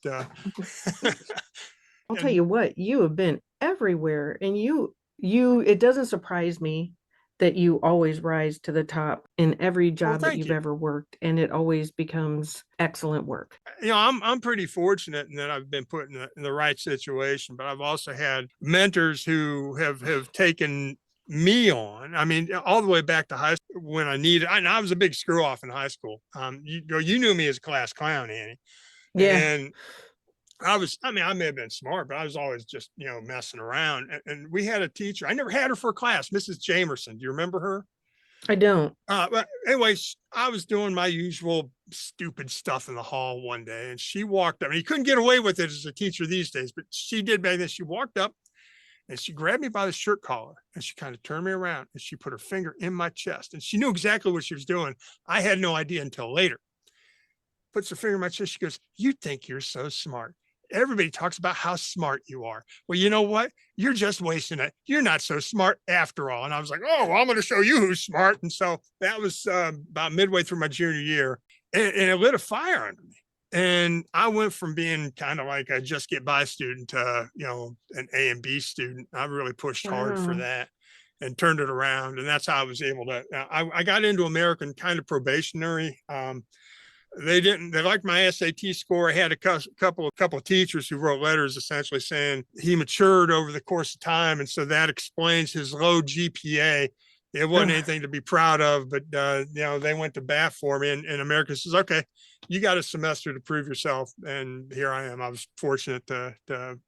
I'll tell and you what, you have been everywhere, and it doesn't surprise me that you always rise to the top in every well, job that thank you've you. ever worked, and it always becomes excellent work. I'm pretty fortunate in that I've been put in the right situation, but I've also had mentors who have taken me on. I mean, all the way back to high school when I needed. I was a big screw off in high school. You knew me as a class clown, Annie, Yeah, and I mean, I may have been smart, but I was always just, messing around. And we had a teacher. I never had her for a class, Mrs. Jamerson. Do you remember her? I don't. But anyways, I was doing my usual stupid stuff in the hall one day, and she walked up. And you couldn't get away with it as a teacher these days, but she did back then. She walked up and she grabbed me by the shirt collar and she kind of turned me around and she put her finger in my chest. And she knew exactly what she was doing. I had no idea until later. Puts her finger in my chest. She goes, "You think you're so smart. Everybody talks about how smart you are. Well, you know what? You're just wasting it. You're not so smart after all." And I was like, "Oh, well, I'm going to show you who's smart." And so that was about midway through my junior year, and it lit a fire under me. And I went from being kind of like a just get by student to, an A and B student. I really pushed hard for Wow. that and turned it around. And that's how I was able to. I got into American kind of probationary. They liked my SAT score. I had a couple of teachers who wrote letters essentially saying he matured over the course of time, and so that explains his low GPA. It wasn't Ugh. anything to be proud of, but they went to bat for me. And America says, "Okay, you got a semester to prove yourself," and here I am. I was fortunate to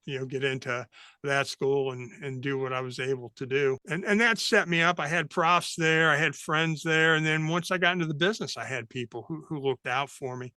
get into that school and do what I was able to do, and that set me up. I had profs there, I had friends there, and then once I got into the business, I had people who looked out for me.